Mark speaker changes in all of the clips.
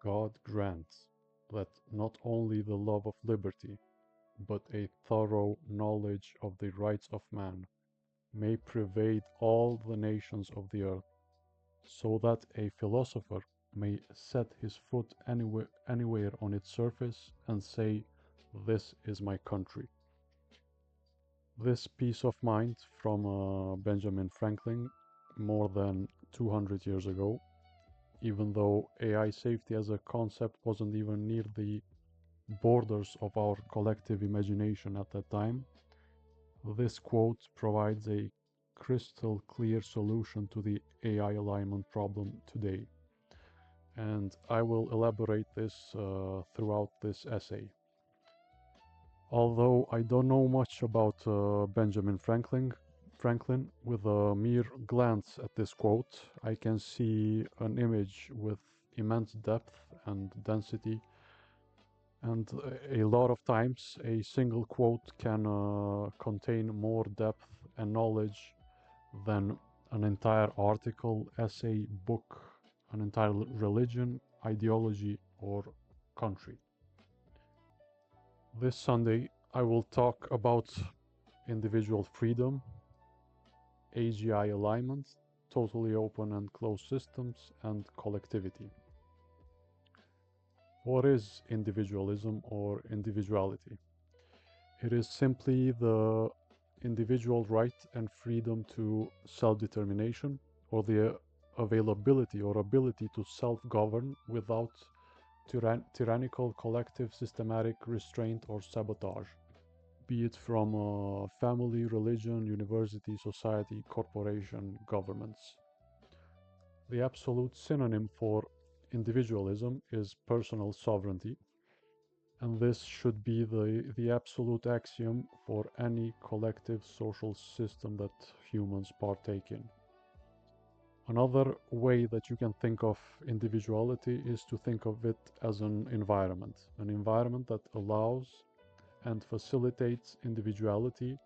Speaker 1: God grants that not only the love of liberty, but a thorough knowledge of the rights of man may pervade all the nations of the earth, so that a philosopher may set his foot anywhere on its surface and say, "This is my country." This peace of mind from Benjamin Franklin more than 200 years ago, even though AI safety as a concept wasn't even near the borders of our collective imagination at that time, this quote provides a crystal clear solution to the AI alignment problem today. And I will elaborate this throughout this essay. Although I don't know much about Benjamin Franklin, with a mere glance at this quote, I can see an image with immense depth and density. And a lot of times, a single quote can contain more depth and knowledge than an entire article, essay, book, an entire religion, ideology, or country. This Sunday, I will talk about individual freedom, AGI alignment, totally open and closed systems, and collectivity. What is individualism or individuality? It is simply the individual right and freedom to self-determination, or the availability or ability to self-govern without tyrannical collective systematic restraint or sabotage, be it from family, religion, university, society, corporation, governments. The absolute synonym for individualism is personal sovereignty, and this should be the absolute axiom for any collective social system that humans partake in. Another way that you can think of individuality is to think of it as an environment that allows and facilitates individuality,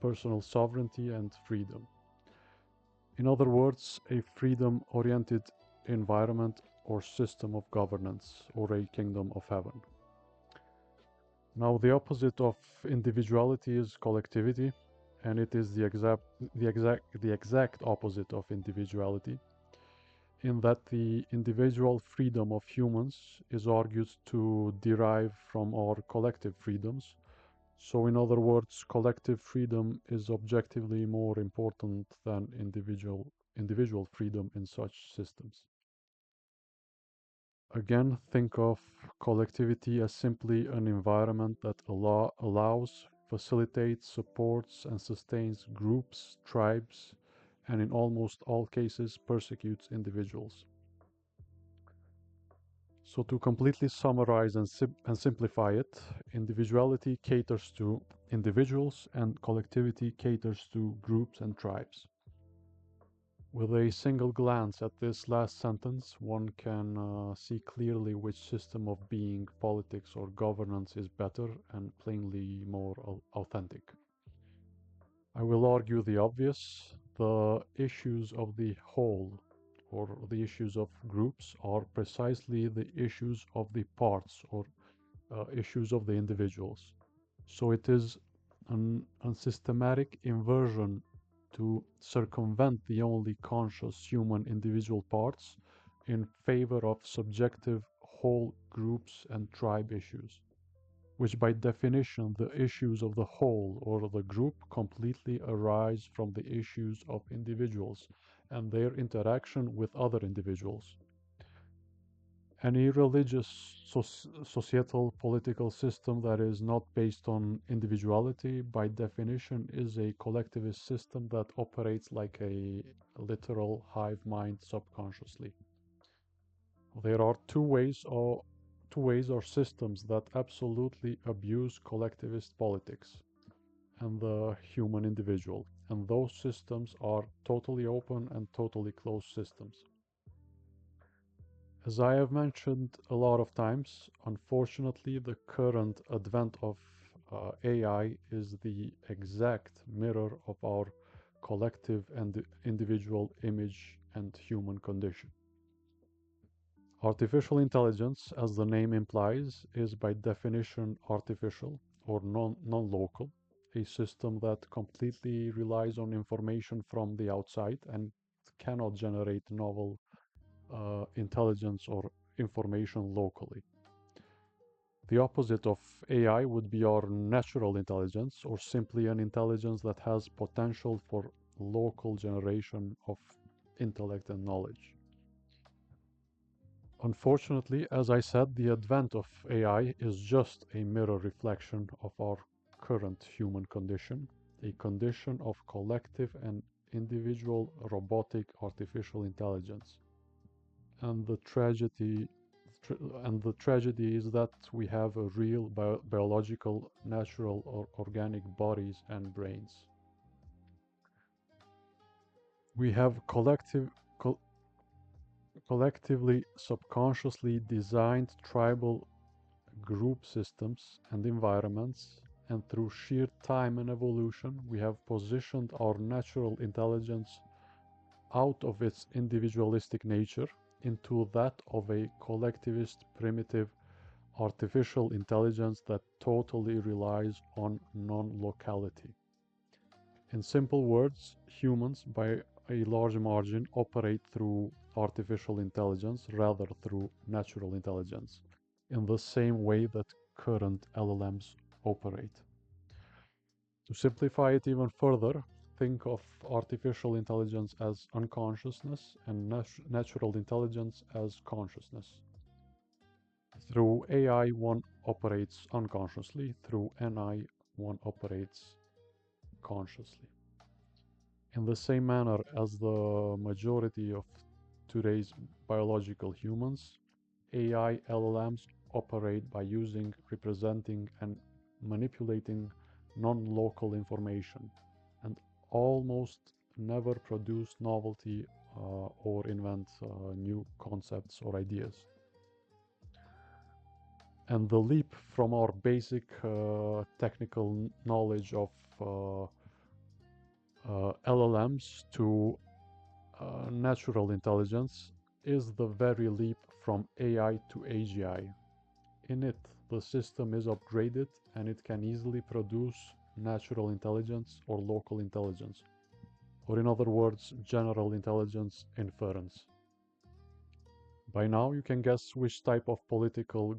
Speaker 1: personal sovereignty, and freedom. In other words, a freedom-oriented environment or system of governance, or a kingdom of heaven. Now, the opposite of individuality is collectivity, and it is the exact opposite of individuality, in that the individual freedom of humans is argued to derive from our collective freedoms. So, in other words, collective freedom is objectively more important than individual freedom in such systems. Again, think of collectivity as simply an environment that allows, facilitates, supports, and sustains groups, tribes, and in almost all cases persecutes individuals. So to completely summarize and simplify it, individuality caters to individuals and collectivity caters to groups and tribes. With a single glance at this last sentence, one can see clearly which system of being, politics, or governance is better and plainly more authentic. I will argue the obvious. The issues of the whole, or the issues of groups, are precisely the issues of the parts, or issues of the individuals. So it is an unsystematic inversion to circumvent the only conscious human individual parts in favor of subjective whole groups and tribe issues, which by definition the issues of the whole or the group completely arise from the issues of individuals and their interaction with other individuals. Any religious, societal, political system that is not based on individuality, by definition, is a collectivist system that operates like a literal hive mind subconsciously. There are two ways or systems that absolutely abuse collectivist politics and the human individual, and those systems are totally open and totally closed systems. As I have mentioned a lot of times, unfortunately, the current advent of AI is the exact mirror of our collective and individual image and human condition. Artificial intelligence, as the name implies, is by definition artificial or non-local, a system that completely relies on information from the outside and cannot generate novel intelligence or information locally. The opposite of AI would be our natural intelligence, or simply an intelligence that has potential for local generation of intellect and knowledge. Unfortunately, as I said, the advent of AI is just a mirror reflection of our current human condition, a condition of collective and individual robotic artificial intelligence. And the tragedy is that we have a real biological, natural, or organic bodies and brains. We have collectively, subconsciously designed tribal group systems and environments, and through sheer time and evolution, we have positioned our natural intelligence out of its individualistic nature into that of a collectivist, primitive, artificial intelligence that totally relies on non-locality. In simple words, humans, by a large margin, operate through artificial intelligence rather through natural intelligence, in the same way that current LLMs operate. To simplify it even further, think of artificial intelligence as unconsciousness and natural intelligence as consciousness. Through AI, one operates unconsciously. Through NI, one operates consciously. In the same manner as the majority of today's biological humans, AI LLMs operate by using, representing, and manipulating non-local information, and almost never produce novelty or invent new concepts or ideas. And the leap from our basic technical knowledge of LLMs to natural intelligence is the very leap from AI to AGI. In it, the system is upgraded and it can easily produce natural intelligence or local intelligence, or in other words, general intelligence inference. By now, you can guess which type of political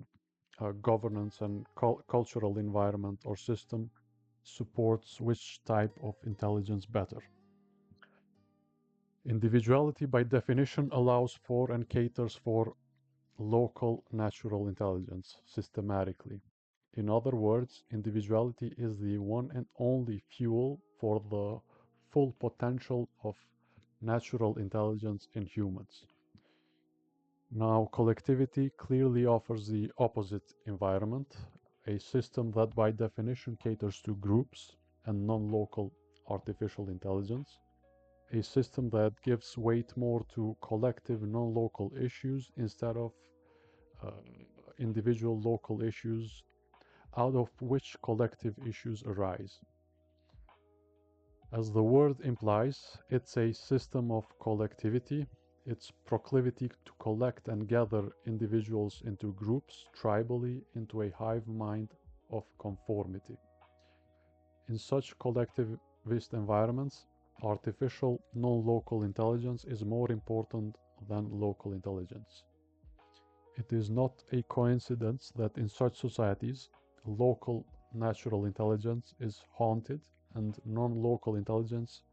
Speaker 1: governance and cultural environment or system supports which type of intelligence better. Individuality, by definition, allows for and caters for local natural intelligence systematically. In other words, individuality is the one and only fuel for the full potential of natural intelligence in humans. Now, collectivity clearly offers the opposite environment, a system that by definition caters to groups and non-local artificial intelligence, a system that gives weight more to collective non-local issues instead of uh, individual local issues out of which collective issues arise. As the word implies, it's a system of collectivity. Its proclivity to collect and gather individuals into groups, tribally, into a hive mind of conformity. In such collectivist environments, artificial non-local intelligence is more important than local intelligence. It is not a coincidence that in such societies, local natural intelligence is haunted and non-local intelligence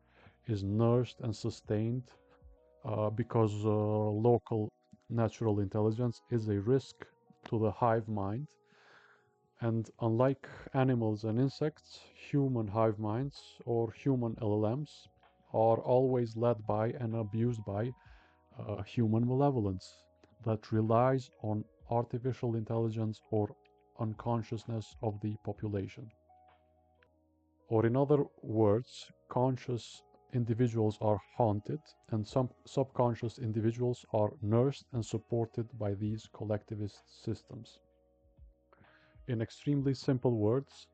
Speaker 1: is nursed and sustained because local natural intelligence is a risk to the hive mind. And unlike animals and insects, human hive minds or human LLMs are always led by and abused by human malevolence that relies on artificial intelligence or unconsciousness of the population. Or in other words, conscious individuals are haunted and some subconscious individuals are nursed and supported by these collectivist systems. In extremely simple words,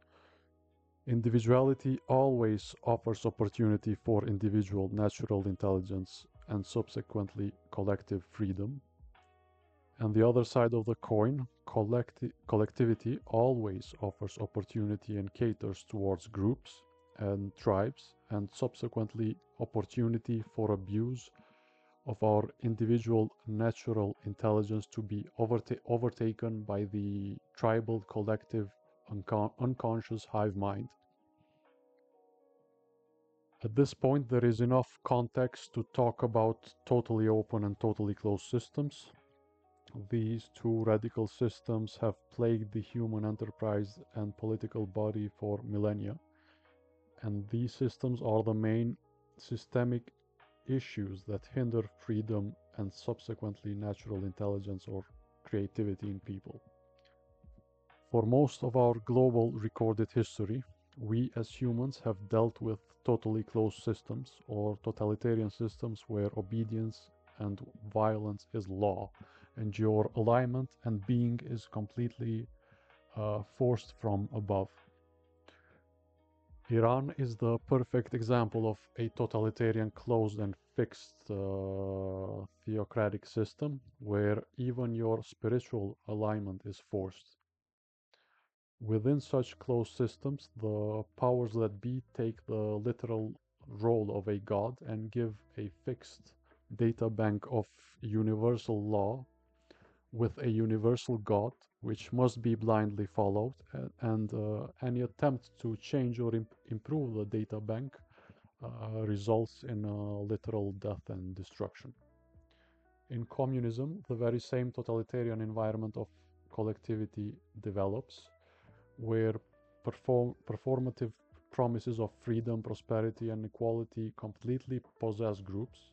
Speaker 1: individuality always offers opportunity for individual natural intelligence and subsequently collective freedom. And the other side of the coin, collectivity always offers opportunity and caters towards groups and tribes, and subsequently opportunity for abuse of our individual natural intelligence to be overtaken by the tribal collective unconscious hive mind. At this point, there is enough context to talk about totally open and totally closed systems. These two radical systems have plagued the human enterprise and political body for millennia, and these systems are the main systemic issues that hinder freedom and subsequently natural intelligence or creativity in people. For most of our global recorded history, we as humans have dealt with totally closed systems or totalitarian systems where obedience and violence is law, and your alignment and being is completely forced from above. Iran is the perfect example of a totalitarian, closed, and fixed theocratic system where even your spiritual alignment is forced. Within such closed systems, the powers that be take the literal role of a god and give a fixed data bank of universal law with a universal God, which must be blindly followed, and any attempt to change or improve the data bank results in literal death and destruction. In communism, the very same totalitarian environment of collectivity develops, where performative promises of freedom, prosperity, and equality completely possess groups,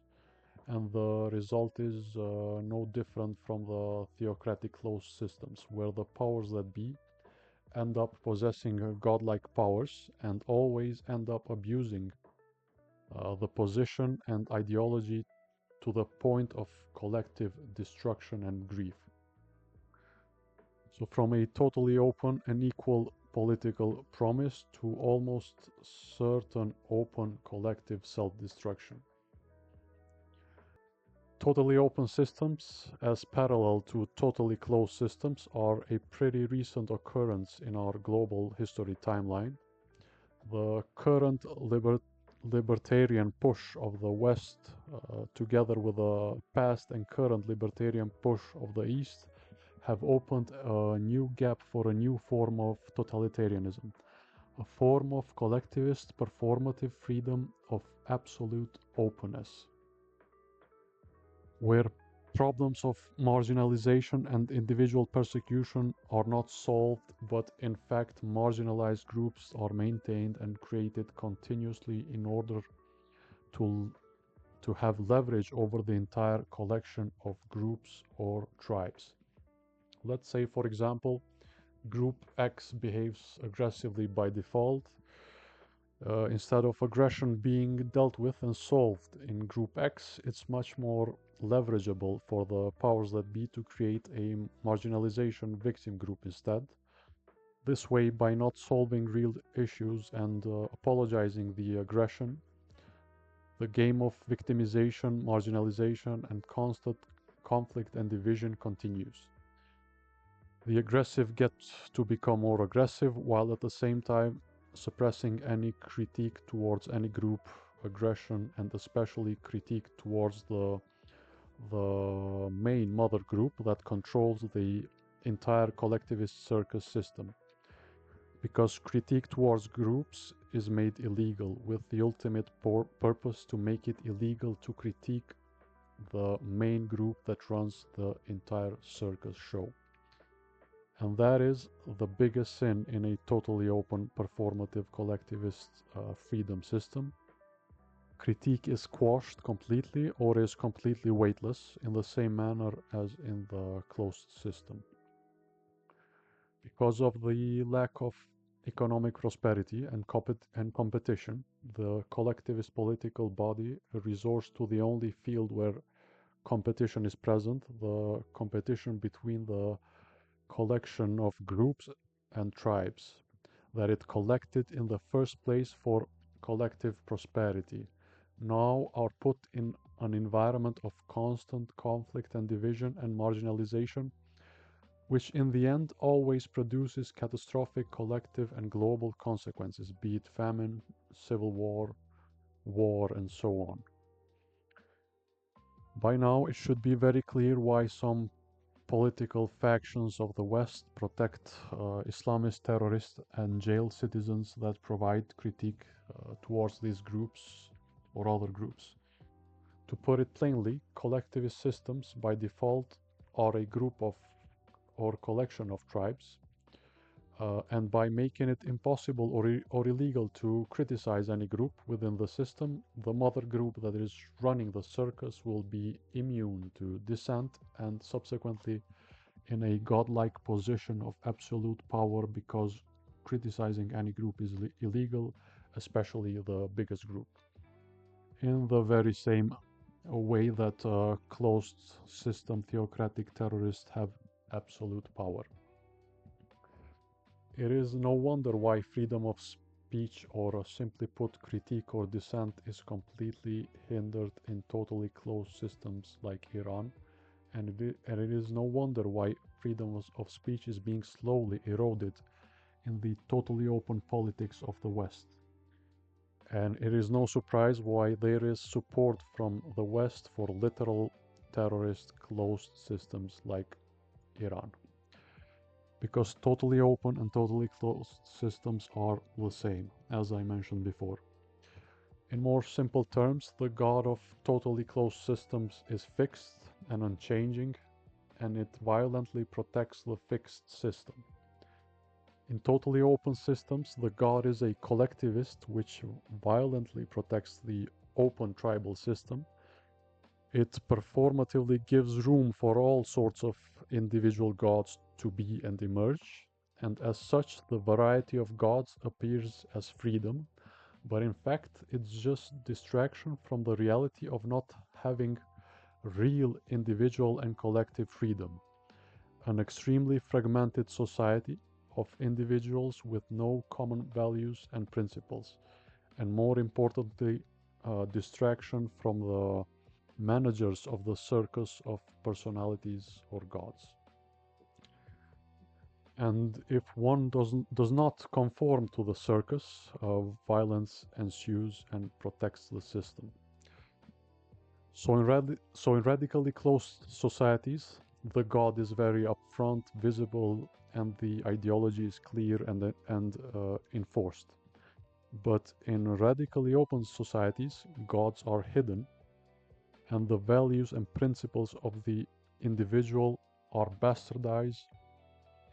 Speaker 1: and the result is no different from the theocratic closed systems, where the powers that be end up possessing godlike powers and always end up abusing the position and ideology to the point of collective destruction and grief. So, from a totally open and equal political promise to almost certain open collective self destruction. Totally open systems, as parallel to totally closed systems, are a pretty recent occurrence in our global history timeline. The current libertarian push of the West, together with the past and current libertarian push of the East, have opened a new gap for a new form of totalitarianism, a form of collectivist performative freedom of absolute openness, where problems of marginalization and individual persecution are not solved, but in fact marginalized groups are maintained and created continuously in order to, to have leverage over the entire collection of groups or tribes. Let's say, for example, Group X behaves aggressively by default. Instead of aggression being dealt with and solved in Group X, it's much more leverageable for the powers that be to create a marginalization victim group instead. This way, by not solving real issues and apologizing the aggression, the game of victimization, marginalization, and constant conflict and division continues. The aggressive gets to become more aggressive, while at the same time suppressing any critique towards any group aggression, and especially critique towards the main mother group that controls the entire collectivist circus system. Because critique towards groups is made illegal, with the ultimate purpose to make it illegal to critique the main group that runs the entire circus show. And that is the biggest sin in a totally open, performative, collectivist freedom system. Critique is quashed completely or is completely weightless in the same manner as in the closed system. Because of the lack of economic prosperity and competition, the collectivist political body resorts to the only field where competition is present, the competition between the collection of groups and tribes that it collected in the first place for collective prosperity, now are put in an environment of constant conflict and division and marginalization, which in the end always produces catastrophic collective and global consequences, be it famine, civil war, war, and so on. By now, it should be very clear why some political factions of the West protect Islamist terrorists and jail citizens that provide critique towards these groups or other groups. To put it plainly, collectivist systems by default are a group of or collection of tribes, and by making it impossible or illegal to criticize any group within the system, the mother group that is running the circus will be immune to dissent and subsequently in a godlike position of absolute power because criticizing any group is illegal, especially the biggest group. In the very same way that closed system theocratic terrorists have absolute power. It is no wonder why freedom of speech, or simply put, critique or dissent, is completely hindered in totally closed systems like Iran, and it is no wonder why freedom of speech is being slowly eroded in the totally open politics of the West. And it is no surprise why there is support from the West for literal terrorist closed systems like Iran. Because totally open and totally closed systems are the same, as I mentioned before. In more simple terms, the God of totally closed systems is fixed and unchanging, and it violently protects the fixed system. In totally open systems, the God is a collectivist which violently protects the open tribal system. It performatively gives room for all sorts of individual gods to be and emerge, and as such, the variety of gods appears as freedom, but in fact, it's just distraction from the reality of not having real individual and collective freedom. An extremely fragmented society of individuals with no common values and principles, and more importantly, distraction from the managers of the circus of personalities or gods. And if one does not conform to the circus, violence ensues and protects the system. So in radically closed societies, the god is very upfront, visible, and the ideology is clear and enforced. But in radically open societies, gods are hidden, and the values and principles of the individual are bastardized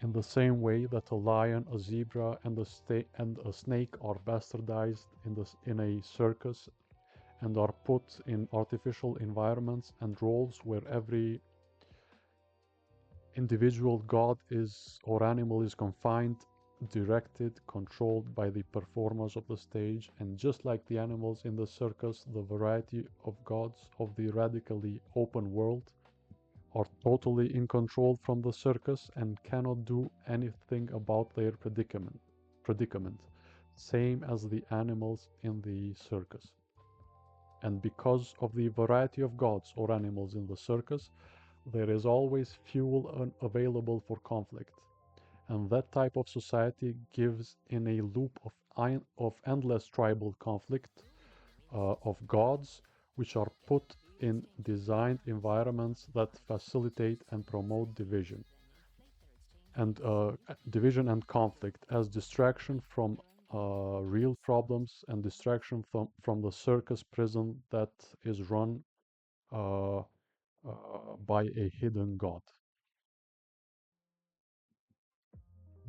Speaker 1: in the same way that a lion, a zebra, and a snake are bastardized in a circus and are put in artificial environments and roles where every individual god is or animal is confined, directed, controlled by the performers of the stage, and just like the animals in the circus, the variety of gods of the radically open world are totally in control from the circus and cannot do anything about their predicament, same as the animals in the circus. And because of the variety of gods or animals in the circus, there is always fuel available for conflict. And that type of society gives in a loop of endless tribal conflict of gods, which are put in designed environments that facilitate and promote division and conflict as distraction from real problems and distraction from the circus prison that is run uh, by a hidden god.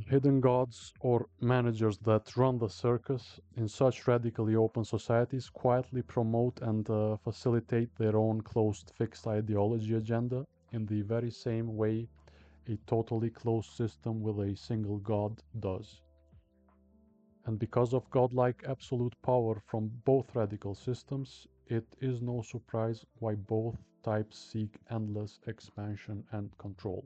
Speaker 1: Hidden gods or managers that run the circus in such radically open societies quietly promote and facilitate their own closed fixed ideology agenda in the very same way a totally closed system with a single god does. And because of godlike absolute power from both radical systems, it is no surprise why both types seek endless expansion and control.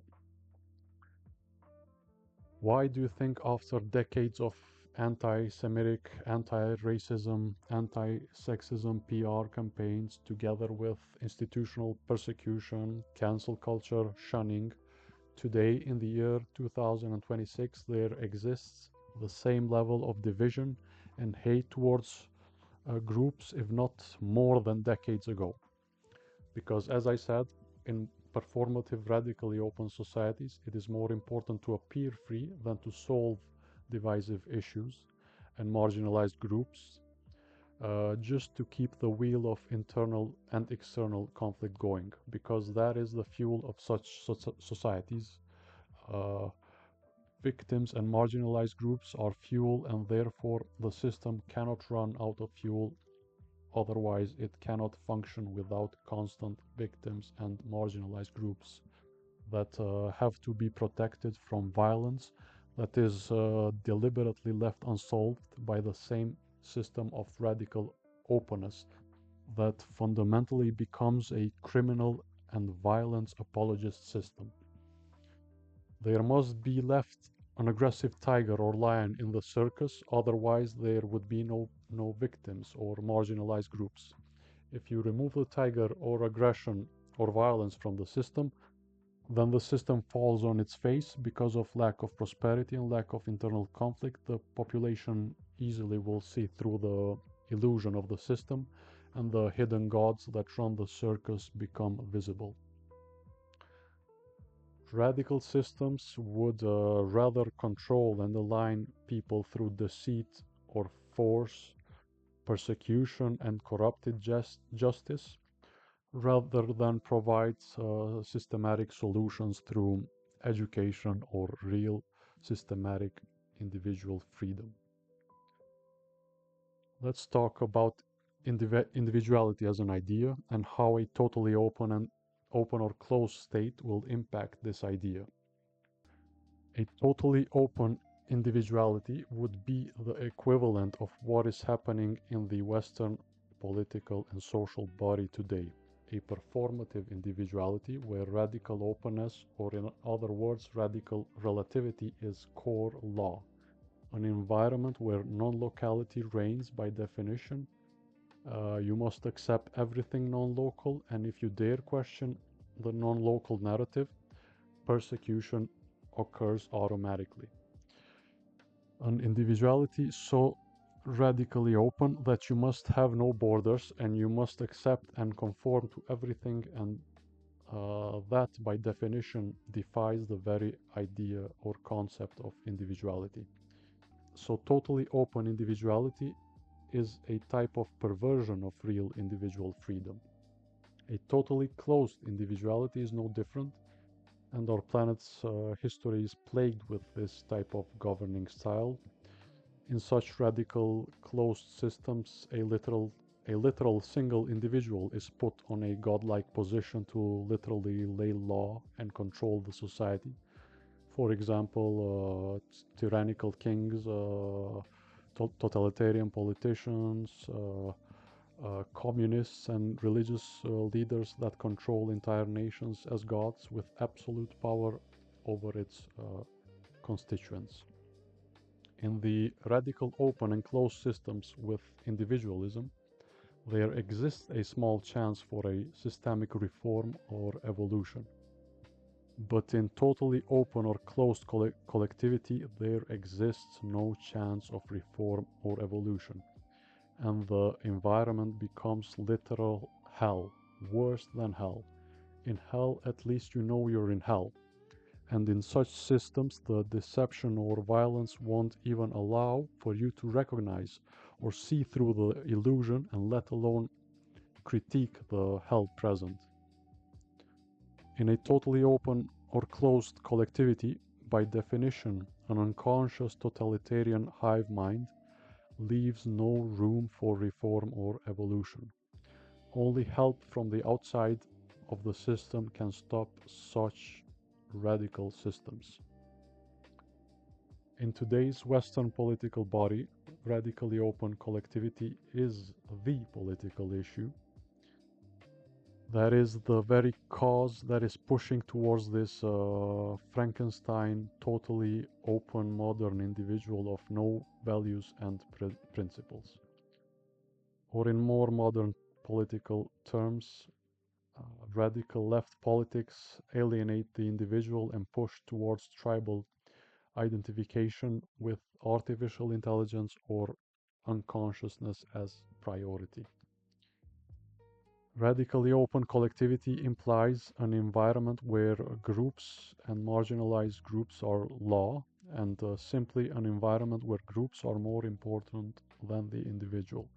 Speaker 1: Why do you think after decades of anti-Semitic, anti-racism, anti-sexism PR campaigns, together with institutional persecution, cancel culture, shunning. Today, in the year 2026, there exists the same level of division and hate towards groups, if not more than decades ago. Because, as I said, in performative, radically open societies, it is more important to appear free than to solve divisive issues and marginalized groups, just to keep the wheel of internal and external conflict going, because that is the fuel of such societies. Uh, Victims and marginalized groups are fuel, and therefore the system cannot run out of fuel. Otherwise, it cannot function without constant victims and marginalized groups that have to be protected from violence that is deliberately left unsolved by the same system of radical openness that fundamentally becomes a criminal and violence apologist system. There must be left an aggressive tiger or lion in the circus, otherwise there would be no victims or marginalized groups. If you remove the tiger or aggression or violence from the system, then the system falls on its face because of lack of prosperity and lack of internal conflict. The population easily will see through the illusion of the system, and the hidden gods that run the circus become visible. Radical systems would rather control and align people through deceit or force, persecution, and corrupted justice, rather than provide systematic solutions through education or real systematic individual freedom. Let's talk about individuality as an idea and how a totally open or closed state will impact this idea. A totally open individuality would be the equivalent of what is happening in the Western political and social body today. A performative individuality where radical openness, or in other words, radical relativity, is core law. An environment where non-locality reigns by definition. You must accept everything non-local, and if you dare question the non-local narrative, persecution occurs automatically. An individuality so radically open that you must have no borders and you must accept and conform to everything, and that by definition defies the very idea or concept of individuality. So totally open individuality is a type of perversion of real individual freedom. A totally closed individuality is no different, and our planet's history is plagued with this type of governing style. In such radical closed systems, a literal single individual is put on a godlike position to literally lay law and control the society. For example, tyrannical kings, totalitarian politicians, communists and religious leaders that control entire nations as gods with absolute power over its constituents. In the radical open and closed systems with individualism, there exists a small chance for a systemic reform or evolution. But in totally open or closed collectivity, there exists no chance of reform or evolution, and the environment becomes literal hell, worse than hell. In hell, at least you know you're in hell. And in such systems, the deception or violence won't even allow for you to recognize or see through the illusion, and let alone critique the hell present. In a totally open or closed collectivity, by definition, an unconscious totalitarian hive mind leaves no room for reform or evolution. Only help from the outside of the system can stop such radical systems. In today's Western political body, radically open collectivity is the political issue. That is the very cause that is pushing towards this Frankenstein, totally open modern individual of no values and principles. Or in more modern political terms, radical left politics alienate the individual and push towards tribal identification with artificial intelligence or unconsciousness as priority. Radically open collectivity implies an environment where groups and marginalized groups are law, and simply an environment where groups are more important than the individual.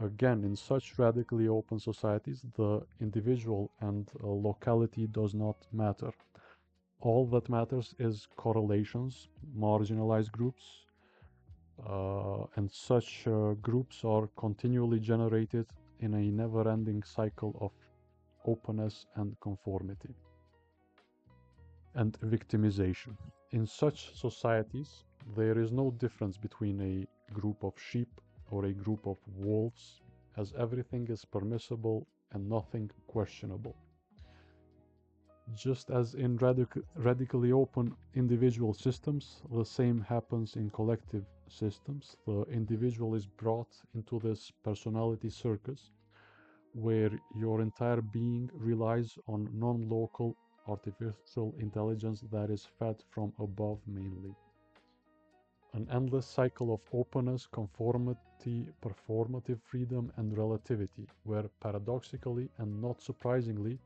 Speaker 1: Again, in such radically open societies, the individual and locality does not matter. All that matters is correlations, marginalized groups, and such groups are continually generated in a never-ending cycle of openness and conformity and victimization. In such societies, there is no difference between a group of sheep or a group of wolves, as everything is permissible and nothing questionable. Just as in radically open individual systems, the same happens in collective systems. The individual is brought into this personality circus where your entire being relies on non-local artificial intelligence that is fed from above mainly. An endless cycle of openness, conformity, performative freedom, and relativity, where paradoxically and not surprisingly,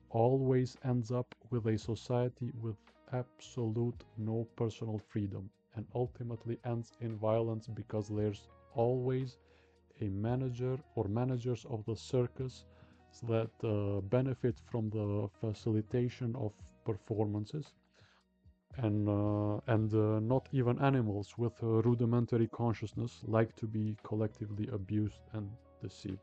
Speaker 1: always ends up with a society with absolute no personal freedom, and ultimately ends in violence because there's always a manager or managers of the circus that benefit from the facilitation of performances, and not even animals with rudimentary consciousness like to be collectively abused and deceived.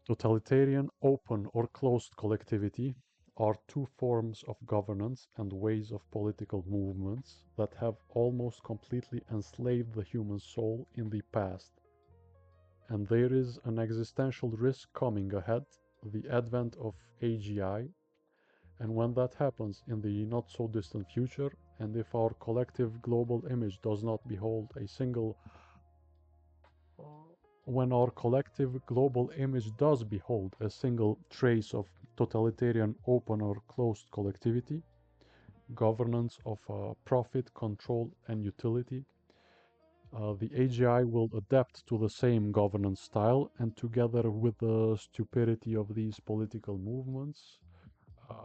Speaker 1: Totalitarian, open or closed collectivity are two forms of governance and ways of political movements that have almost completely enslaved the human soul in the past. And there is an existential risk coming ahead, the advent of AGI, and when that happens in the not so distant future, and if our collective global image does not behold a single when our collective global image does behold a single trace of totalitarian open or closed collectivity, governance of profit, control, and utility, the AGI will adapt to the same governance style, and together with the stupidity of these political movements,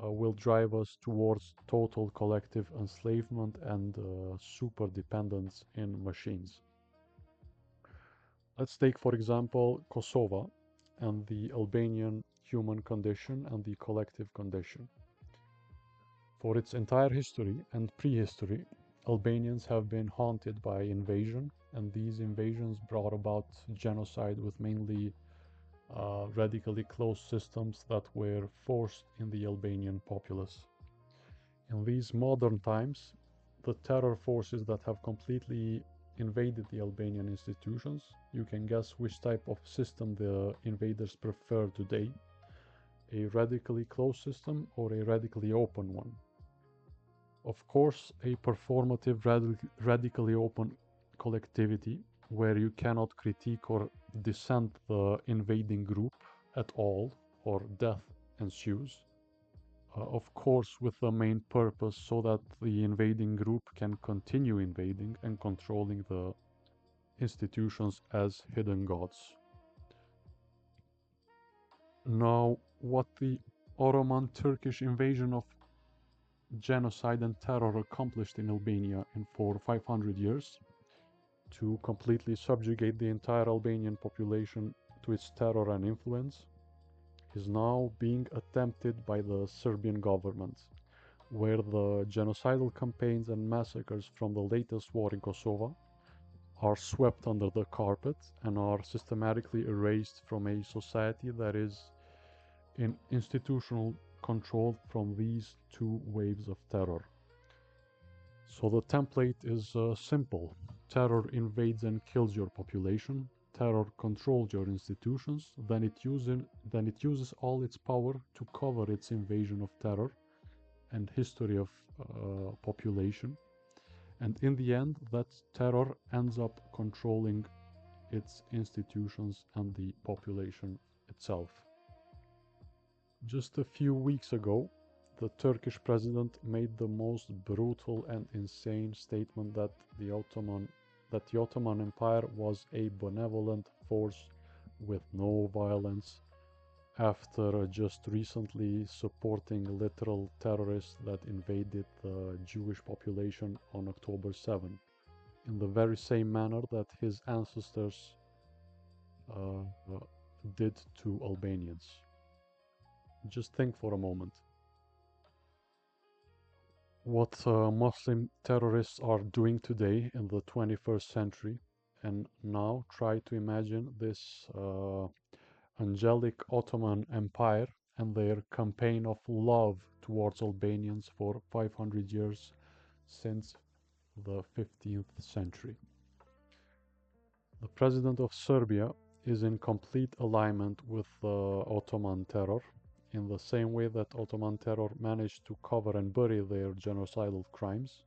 Speaker 1: will drive us towards total collective enslavement and super dependence in machines. Let's take, for example, Kosovo and the Albanian human condition and the collective condition. For its entire history and prehistory, Albanians have been haunted by invasion, and these invasions brought about genocide with mainly radically closed systems that were forced in the Albanian populace. In these modern times, the terror forces that have completely invaded the Albanian institutions, you can guess which type of system the invaders prefer today, a radically closed system or a radically open one. Of course, a performative radically open collectivity where you cannot critique or dissent the invading group at all or death ensues. Of course, with the main purpose so that the invading group can continue invading and controlling the institutions as hidden gods. Now, what the Ottoman Turkish invasion of genocide and terror accomplished in Albania in for 500 years to completely subjugate the entire Albanian population to its terror and influence is now being attempted by the Serbian government, where the genocidal campaigns and massacres from the latest war in Kosovo are swept under the carpet and are systematically erased from a society that is in institutional control from these two waves of terror. So the template is simple. Terror invades and kills your population. terror controls your institutions, then it uses all its power to cover its invasion of terror and history of population. And in the end, that terror ends up controlling its institutions and the population itself. Just a few weeks ago, the Turkish president made the most brutal and insane statement that the Ottoman Empire was a benevolent force with no violence, after just recently supporting literal terrorists that invaded the Jewish population on October 7, in the very same manner that his ancestors uh, did to Albanians. Just think for a moment. What Muslim terrorists are doing today in the 21st century, and now try to imagine this angelic Ottoman Empire and their campaign of love towards Albanians for 500 years since the 15th century. The president of Serbia is in complete alignment with Ottoman terror, in the same way that Ottoman terror managed to cover and bury their genocidal crimes.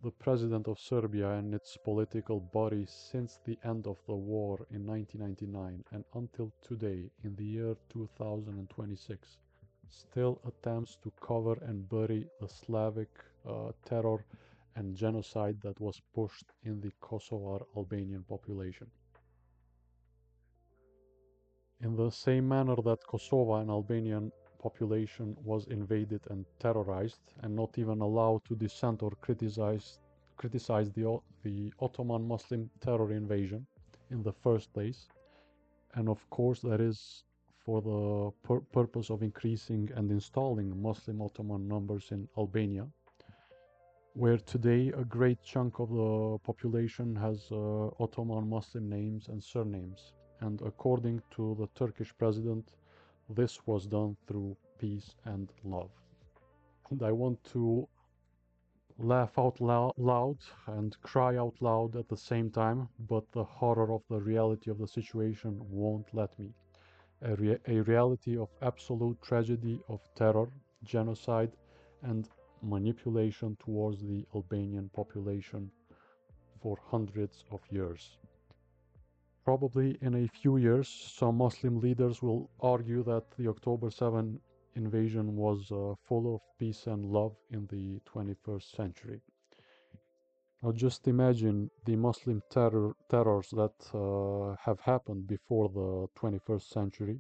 Speaker 1: The president of Serbia and its political body since the end of the war in 1999 and until today in the year 2026 still attempts to cover and bury the Slavic terror and genocide that was pushed in the Kosovar Albanian population. In the same manner that Kosovo and Albanian population was invaded and terrorized and not even allowed to dissent or criticize the Ottoman Muslim terror invasion in the first place, and of course that is for the purpose of increasing and installing Muslim Ottoman numbers in Albania, where today a great chunk of the population has Ottoman Muslim names and surnames. And according to the Turkish president, this was done through peace and love. And I want to laugh out loud and cry out loud at the same time, but the horror of the reality of the situation won't let me. A reality of absolute tragedy, of terror, genocide, and manipulation towards the Albanian population for hundreds of years. Probably in a few years, some Muslim leaders will argue that the October 7 invasion was full of peace and love in the 21st century. Now just imagine the Muslim terrors that have happened before the 21st century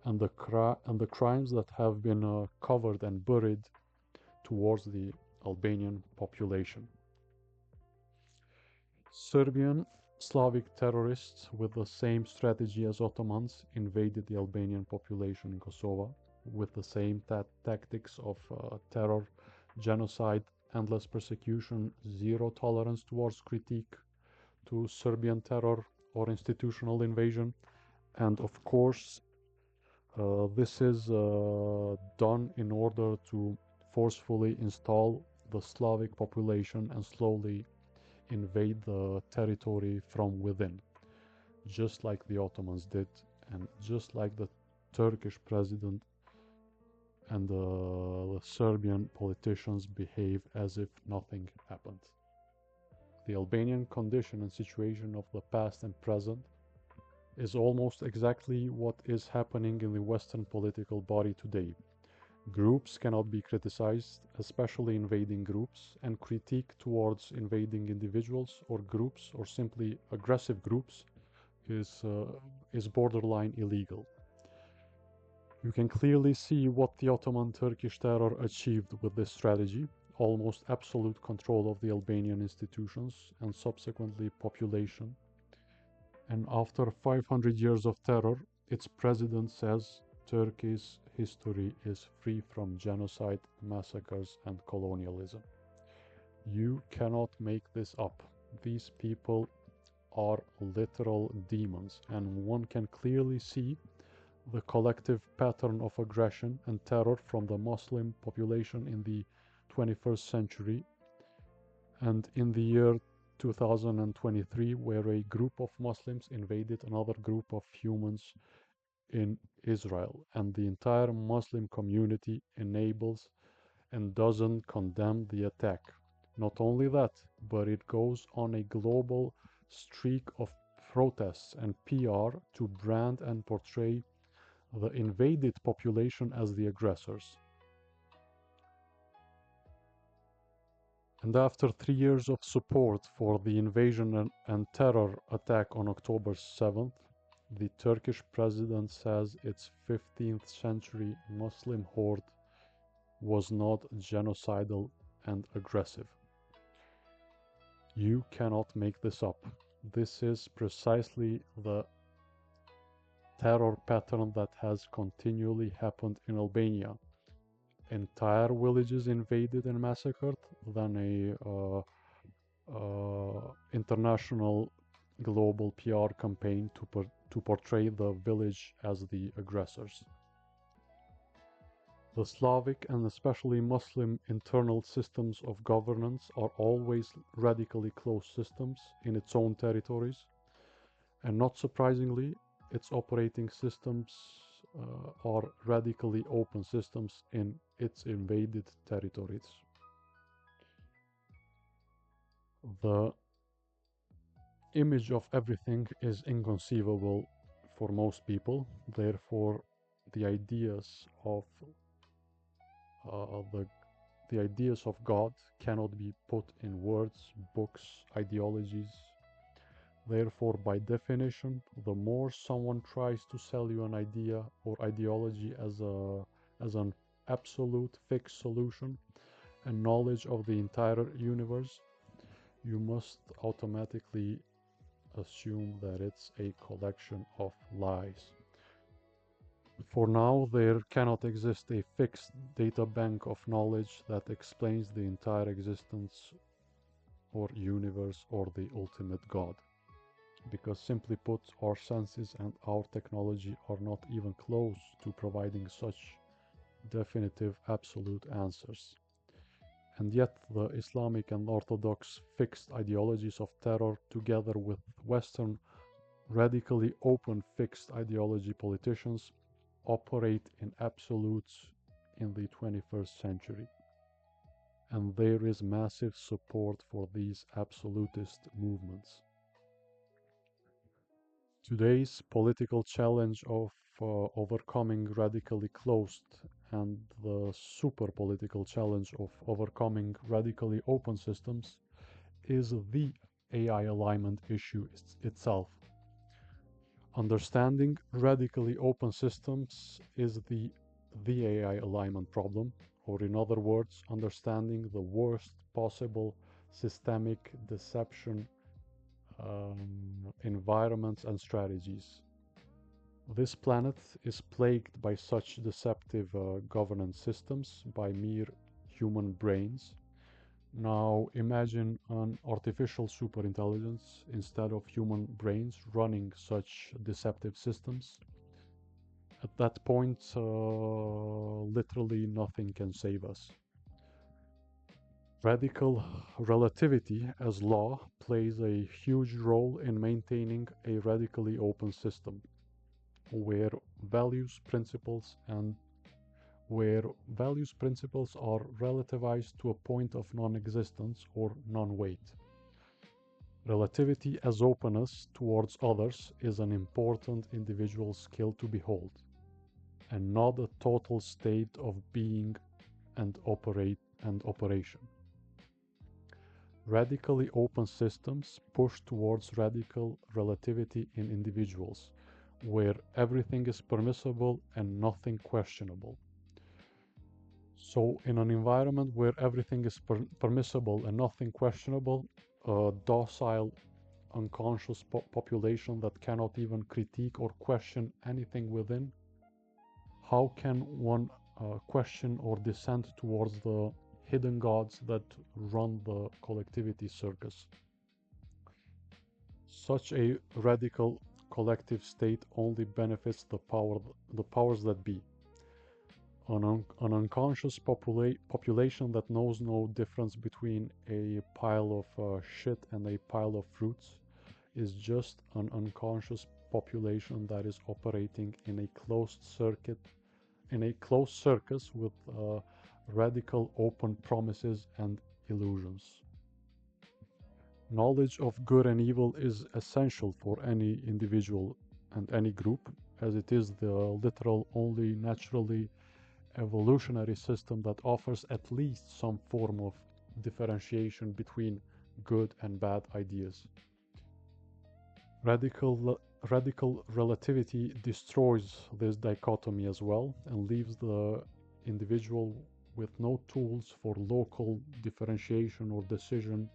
Speaker 1: and the crimes that have been covered and buried towards the Albanian population. Serbian Slavic terrorists with the same strategy as Ottomans invaded the Albanian population in Kosovo with the same tactics of terror, genocide, endless persecution, zero tolerance towards critique to Serbian terror or institutional invasion. And of course, this is done in order to forcefully install the Slavic population and slowly invade the territory from within, just like the Ottomans did, and just like the Turkish president and the Serbian politicians behave as if nothing happened. The Albanian condition and situation of the past and present is almost exactly what is happening in the Western political body today. Groups cannot be criticized, especially invading groups, and critique towards invading individuals or groups or simply aggressive groups is borderline illegal. You can clearly see what the Ottoman Turkish terror achieved with this strategy: almost absolute control of the Albanian institutions and subsequently population. And after 500 years of terror, its president says Turkey's history is free from genocide, massacres, and colonialism. You cannot make this up. These people are literal demons, and one can clearly see the collective pattern of aggression and terror from the Muslim population in the 21st century and in the year 2023, where a group of Muslims invaded another group of humans in Israel, and the entire Muslim community enables and doesn't condemn the attack. Not only that, but it goes on a global streak of protests and PR to brand and portray the invaded population as the aggressors. And after 3 years of support for the invasion and terror attack on October 7th, the Turkish president says its 15th century Muslim horde was not genocidal and aggressive. You cannot make this up. This is precisely the terror pattern that has continually happened in Albania. Entire villages invaded and massacred, then international global PR campaign to portray the village as the aggressors. The Slavic and especially Muslim internal systems of governance are always radically closed systems in its own territories, and not surprisingly, its operating systems are radically open systems in its invaded territories. The image of everything is inconceivable for most people. Therefore, the ideas of the ideas of God cannot be put in words, books, ideologies. Therefore, by definition, the more someone tries to sell you an idea or ideology as an absolute fixed solution and knowledge of the entire universe, you must automatically assume that it's a collection of lies. For now, there cannot exist a fixed data bank of knowledge that explains the entire existence or universe or the ultimate God. Because simply put, our senses and our technology are not even close to providing such definitive absolute answers. And yet the Islamic and Orthodox fixed ideologies of terror, together with Western radically open fixed ideology politicians, operate in absolutes in the 21st century. And there is massive support for these absolutist movements. Today's political challenge of overcoming radically closed and the super political challenge of overcoming radically open systems is the AI alignment issue itself. Understanding radically open systems is the AI alignment problem, or in other words, understanding the worst possible systemic deception environments and strategies. This planet is plagued by such deceptive governance systems by mere human brains. Now imagine an artificial superintelligence instead of human brains running such deceptive systems. At that point, literally nothing can save us. Radical relativity as law plays a huge role in maintaining a radically open system, where values principles are relativized to a point of non-existence or non-weight. Relativity as openness towards others is an important individual skill to behold, and not a total state of being and operation. Radically open systems push towards radical relativity in individuals, where everything is permissible and nothing questionable. So, in an environment where everything is permissible and nothing questionable, a docile, unconscious population that cannot even critique or question anything within, how can one question or dissent towards the hidden gods that run the collectivity circus? Such a radical collective state only benefits the powers that be. An unconscious population that knows no difference between a pile of shit and a pile of fruits is just an unconscious population that is operating in a closed circuit, in a closed circus with radical open promises and illusions. Knowledge of good and evil is essential for any individual and any group, as it is the literal only naturally evolutionary system that offers at least some form of differentiation between good and bad ideas. Radical relativity destroys this dichotomy as well and leaves the individual with no tools for local differentiation or decision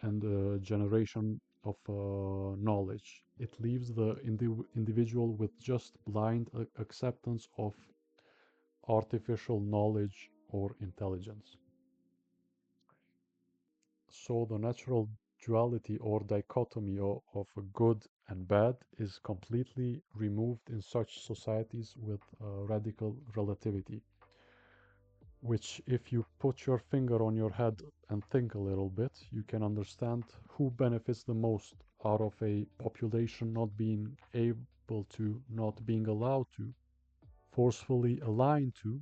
Speaker 1: and generation of knowledge. It leaves the individual with just blind acceptance of artificial knowledge or intelligence. So the natural duality or dichotomy of good and bad is completely removed in such societies with radical relativity, which if you put your finger on your head and think a little bit, you can understand who benefits the most out of a population not being able to, not being allowed to, forcefully aligned to,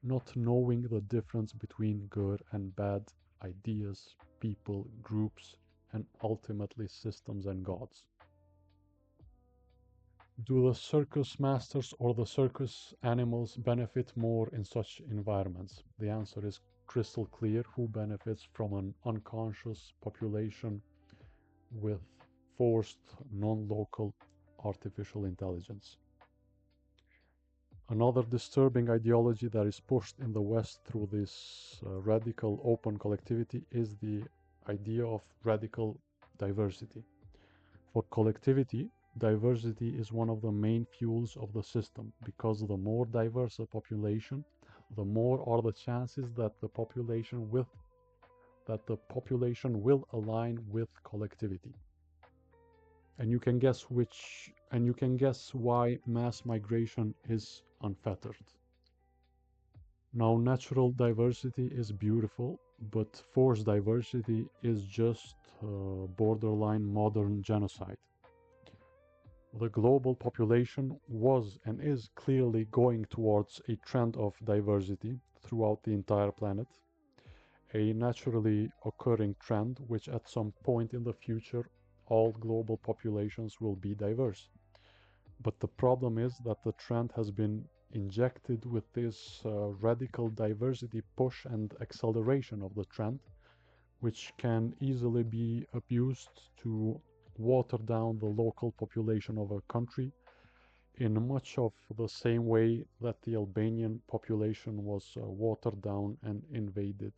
Speaker 1: not knowing the difference between good and bad ideas, people, groups, and ultimately systems and gods. Do the circus masters or the circus animals benefit more in such environments? The answer is crystal clear. Who benefits from an unconscious population with forced, non local artificial intelligence? Another disturbing ideology that is pushed in the West through this radical open collectivity is the idea of radical diversity. For collectivity, diversity is one of the main fuels of the system because the more diverse a population, the more are the chances that the population will align with collectivity. And you can guess why mass migration is unfettered. Now, natural diversity is beautiful, but forced diversity is just borderline modern genocide. The global population was and is clearly going towards a trend of diversity throughout the entire planet, a naturally occurring trend which at some point in the future all global populations will be diverse. But the problem is that the trend has been injected with this radical diversity push and acceleration of the trend, which can easily be abused to water down the local population of a country in much of the same way that the Albanian population was watered down and invaded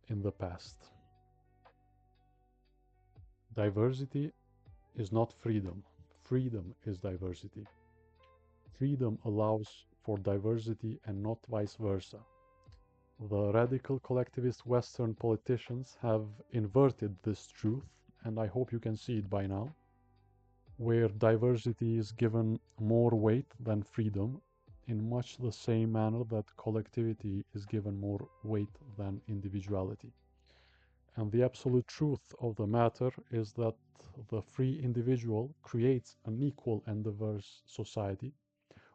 Speaker 1: in the past. Diversity is not freedom. Freedom is diversity. Freedom allows for diversity and not vice versa. The radical collectivist Western politicians have inverted this truth, and I hope you can see it by now, where diversity is given more weight than freedom, in much the same manner that collectivity is given more weight than individuality. And the absolute truth of the matter is that the free individual creates an equal and diverse society,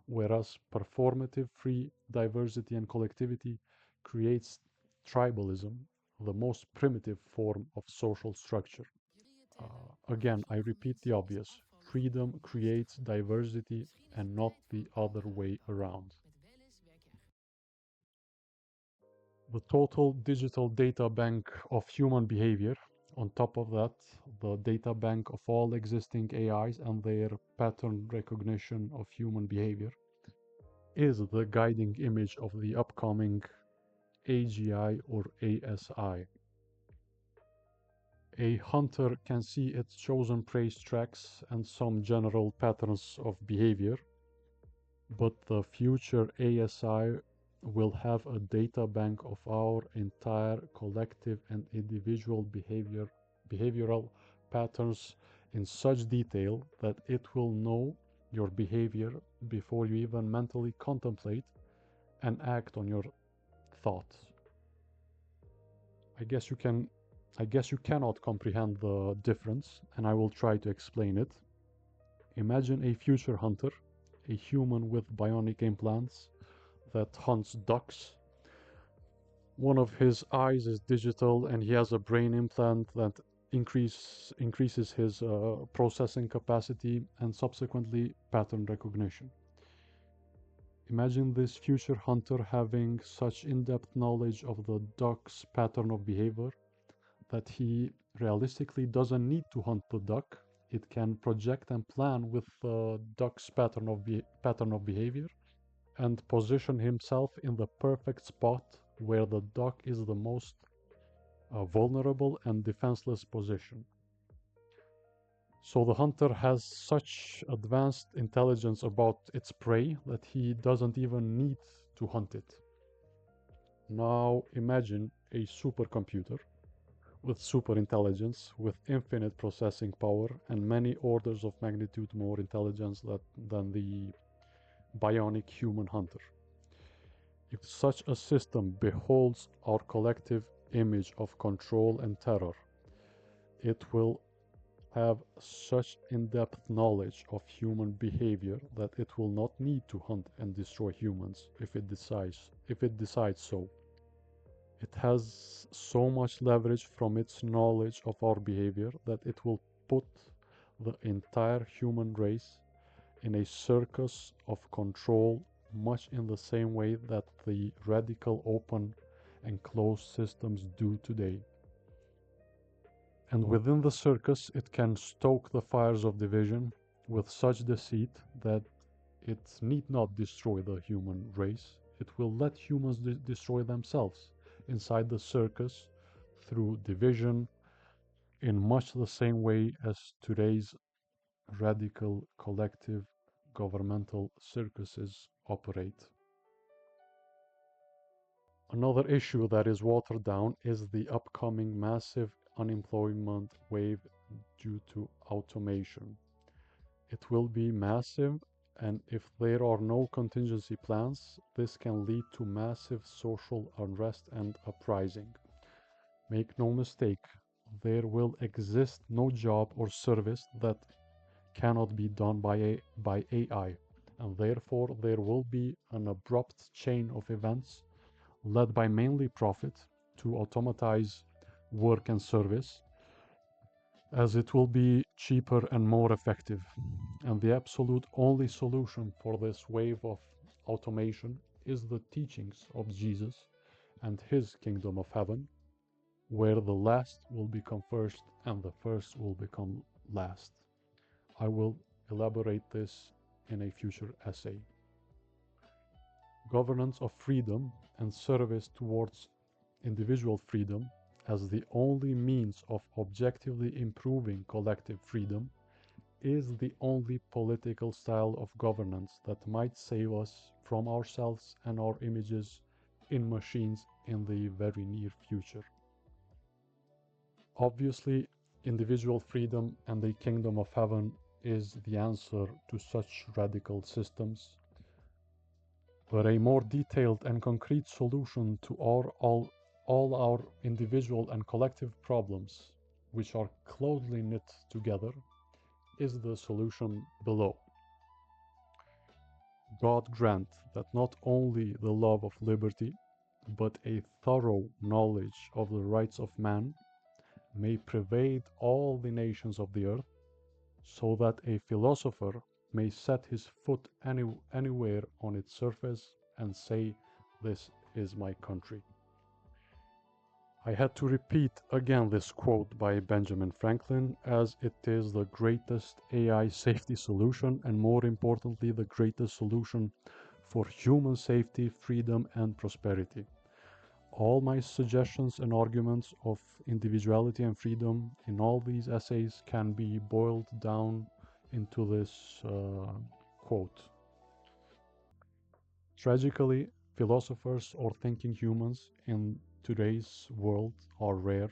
Speaker 1: whereas performative free diversity and collectivity creates tribalism, the most primitive form of social structure. Again, I repeat the obvious. Freedom creates diversity and not the other way around. The total digital data bank of human behavior, on top of that, the data bank of all existing AIs and their pattern recognition of human behavior, is the guiding image of the upcoming AGI or ASI. A hunter can see its chosen prey's tracks and some general patterns of behavior, but the future ASI will have a data bank of our entire collective and individual behavioral patterns in such detail that it will know your behavior before you even mentally contemplate and act on your thoughts. I guess you can I guess you cannot comprehend the difference, and I will try to explain it. Imagine a future hunter, a human with bionic implants that hunts ducks. One of his eyes is digital, and he has a brain implant that increases his processing capacity and subsequently pattern recognition. Imagine this future hunter having such in-depth knowledge of the duck's pattern of behavior that he realistically doesn't need to hunt the duck. It can project and plan with the duck's pattern of behavior and position himself in the perfect spot where the duck is the most vulnerable and defenseless position. So the hunter has such advanced intelligence about its prey that he doesn't even need to hunt it. Now imagine a supercomputer with super intelligence, with infinite processing power, and many orders of magnitude more intelligence than the bionic human hunter. If such a system beholds our collective image of control and terror, it will have such in-depth knowledge of human behavior that it will not need to hunt and destroy humans if it decides so. It has so much leverage from its knowledge of our behavior that it will put the entire human race in a circus of control, much in the same way that the radical open and closed systems do today. And within the circus, it can stoke the fires of division with such deceit that it need not destroy the human race. It will let humans destroy themselves inside the circus through division in much the same way as today's radical collective governmental circuses operate. Another issue that is watered down is the upcoming massive unemployment wave due to automation. It will be massive, and if there are no contingency plans, this can lead to massive social unrest and uprising. Make no mistake, there will exist no job or service that cannot be done by AI, and therefore there will be an abrupt chain of events led by mainly profit to automatize work and service, as it will be cheaper and more effective. And the absolute only solution for this wave of automation is the teachings of Jesus and his kingdom of heaven, where the last will become first and the first will become last. I will elaborate this in a future essay. Governance of freedom and service towards individual freedom as the only means of objectively improving collective freedom is the only political style of governance that might save us from ourselves and our images in machines in the very near future. Obviously, individual freedom and the kingdom of heaven is the answer to such radical systems, but a more detailed and concrete solution to all our individual and collective problems, which are closely knit together, is the solution below. God grant that not only the love of liberty, but a thorough knowledge of the rights of man may pervade all the nations of the earth, so that a philosopher may set his foot anywhere on its surface and say, "This is my country." I had to repeat again this quote by Benjamin Franklin, as it is the greatest AI safety solution, and more importantly, the greatest solution for human safety, freedom, and prosperity. All my suggestions and arguments of individuality and freedom in all these essays can be boiled down into this quote. Tragically, philosophers or thinking humans in today's world are rare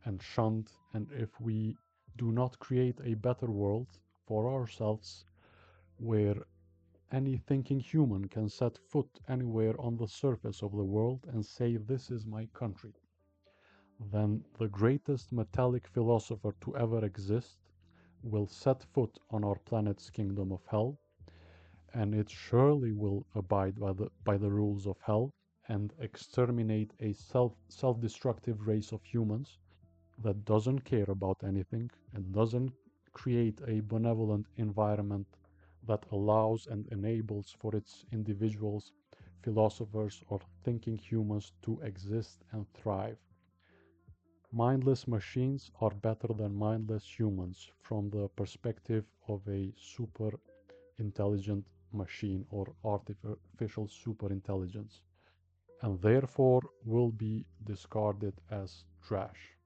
Speaker 1: and shunned, and if we do not create a better world for ourselves where any thinking human can set foot anywhere on the surface of the world and say, "This is my country," then the greatest metallic philosopher to ever exist will set foot on our planet's kingdom of hell, and it surely will abide by the rules of hell and exterminate a self-destructive race of humans that doesn't care about anything and doesn't create a benevolent environment that allows and enables for its individuals, philosophers, or thinking humans to exist and thrive. Mindless machines are better than mindless humans from the perspective of a super intelligent machine or artificial superintelligence, and therefore will be discarded as trash.